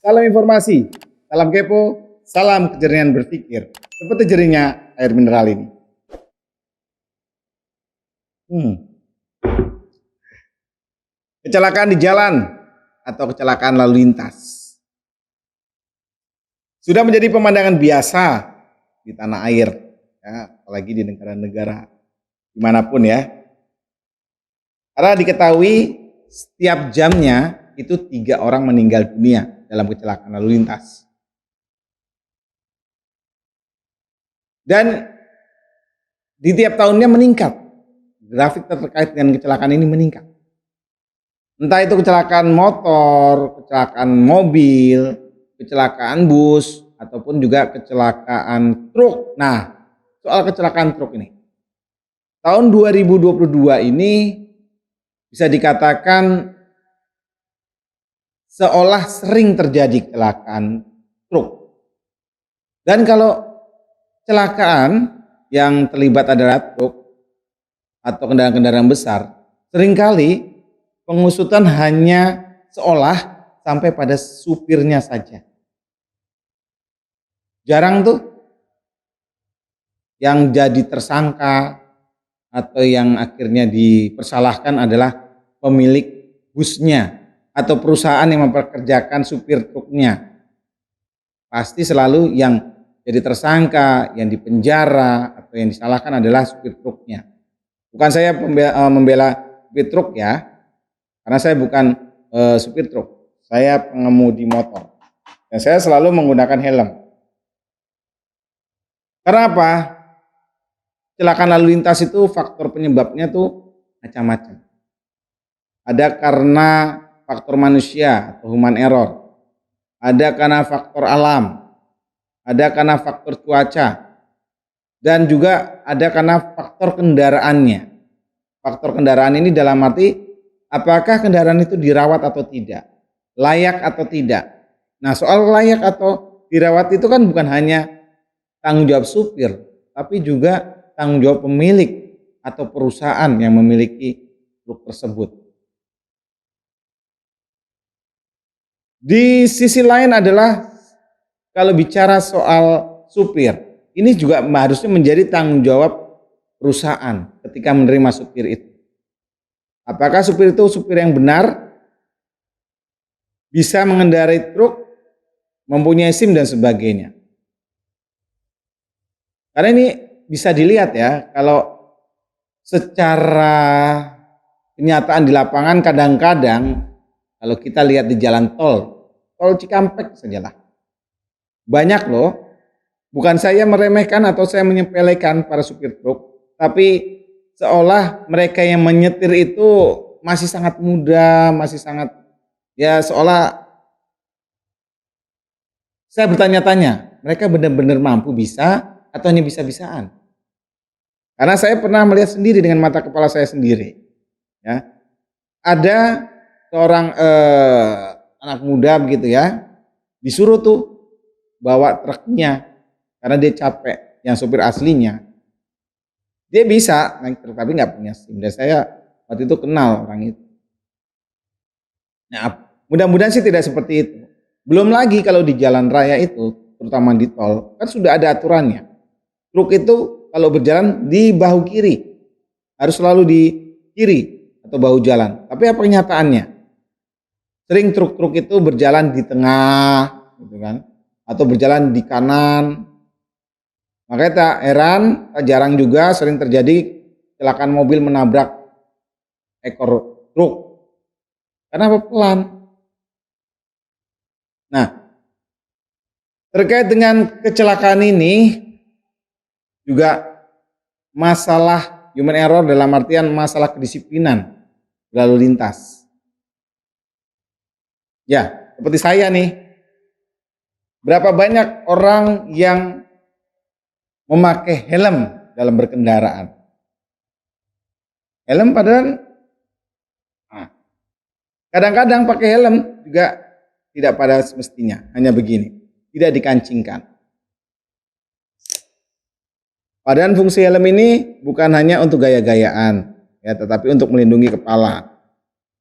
Salam informasi, salam kepo, salam kejernyihan berpikir. Seperti jernihnya air mineral ini. Kecelakaan di jalan atau kecelakaan lalu lintas sudah menjadi pemandangan biasa di tanah air, ya, apalagi di negara-negara dimanapun ya. Karena diketahui setiap jamnya itu 3 orang meninggal dunia dalam kecelakaan lalu lintas. Dan di tiap tahunnya meningkat, grafik terkait dengan kecelakaan ini meningkat. Entah itu kecelakaan motor, kecelakaan mobil, kecelakaan bus, ataupun juga kecelakaan truk. Nah, soal kecelakaan truk ini. Tahun 2022 ini bisa dikatakan seolah sering terjadi kecelakaan truk. Dan kalau kecelakaan yang terlibat adalah truk atau kendaraan-kendaraan besar, seringkali pengusutan hanya seolah sampai pada supirnya saja. Jarang tuh yang jadi tersangka atau yang akhirnya dipersalahkan adalah pemilik busnya atau perusahaan yang mempekerjakan supir truknya. Pasti selalu yang jadi tersangka, yang dipenjara atau yang disalahkan adalah supir truknya. Bukan saya membela supir truk ya, karena saya bukan supir truk, saya pengemudi motor. Dan saya selalu menggunakan helm. Karena apa? Kecelakaan lalu lintas itu faktor penyebabnya tuh macam-macam. Ada karena faktor manusia atau human error. Ada karena faktor alam. Ada karena faktor cuaca. Dan juga ada karena faktor kendaraannya. Faktor kendaraan ini dalam arti apakah kendaraan itu dirawat atau tidak, layak atau tidak. Nah, soal layak atau dirawat itu kan bukan hanya tanggung jawab supir, tapi juga tanggung jawab pemilik atau perusahaan yang memiliki truk tersebut. Di sisi lain adalah kalau bicara soal supir, ini juga harusnya menjadi tanggung jawab perusahaan ketika menerima supir itu. Apakah supir itu supir yang benar, bisa mengendarai truk, mempunyai SIM dan sebagainya. Karena ini bisa dilihat ya, kalau secara kenyataan di lapangan kadang-kadang kalau kita lihat di jalan tol Cikampek sajalah. Banyak loh, bukan saya meremehkan atau saya menyepelekan para supir truk, tapi seolah mereka yang menyetir itu masih sangat muda, masih sangat ya seolah saya bertanya-tanya, mereka benar-benar mampu bisa atau hanya bisa-bisaan? Karena saya pernah melihat sendiri dengan mata kepala saya sendiri. Ya, ada seorang anak muda begitu ya, disuruh tuh bawa truknya karena dia capek, yang supir aslinya. Dia bisa naik truk tapi nggak punya SIM. Dan saya waktu itu kenal orang itu. Nah, mudah-mudahan sih tidak seperti itu. Belum lagi kalau di jalan raya itu, terutama di tol, kan sudah ada aturannya. Truk itu kalau berjalan di bahu kiri, harus selalu di kiri atau bahu jalan. Tapi apa kenyataannya? Sering truk-truk itu berjalan di tengah, gitu kan, atau berjalan di kanan. Makanya tak heran, tak jarang juga sering terjadi kecelakaan mobil menabrak ekor truk. Karena pelan. Nah, terkait dengan kecelakaan ini juga masalah human error dalam artian masalah kedisiplinan lalu lintas. Ya, seperti saya nih. Berapa banyak orang yang memakai helm dalam berkendaraan? Helm padahal kadang-kadang pakai helm juga tidak pada semestinya, hanya begini, tidak dikancingkan. Padahal fungsi helm ini bukan hanya untuk gaya-gayaan, ya, tetapi untuk melindungi kepala,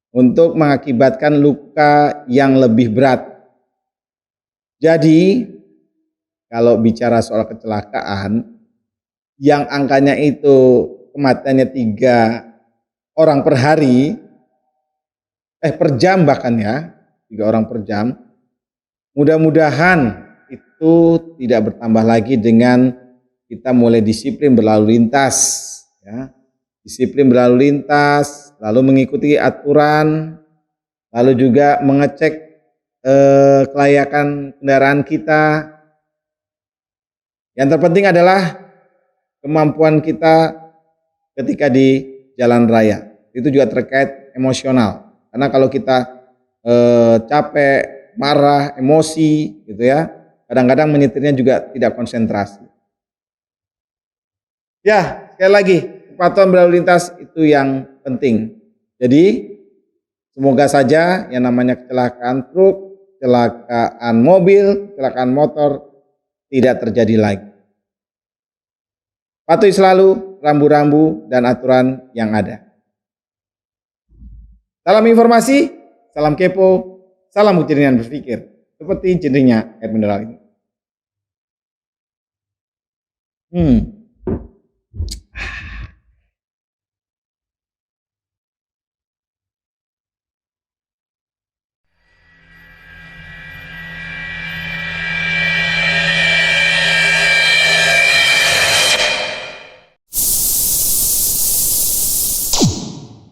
untuk mengakibatkan luka yang lebih berat, Jadi kalau bicara soal kecelakaan yang angkanya itu kematiannya 3 orang per hari, per jam bahkan ya, 3 orang per jam. Mudah-mudahan itu tidak bertambah lagi dengan kita mulai disiplin berlalu lintas, ya. Disiplin berlalu lintas, lalu mengikuti aturan, lalu juga mengecek kelayakan kendaraan kita. Yang terpenting adalah kemampuan kita ketika di jalan raya. Itu juga terkait emosional. Karena kalau kita capek, marah, emosi gitu ya, kadang-kadang menyetirnya juga tidak konsentrasi. Ya, sekali lagi, kepatuhan berlalu lintas itu yang penting. Jadi semoga saja yang namanya kecelakaan truk, kecelakaan mobil, kecelakaan motor tidak terjadi lagi. Patuhi selalu rambu-rambu dan aturan yang ada. Salam informasi, salam kepo, salam kejenian berpikir. Seperti jernihnya air mineral ini.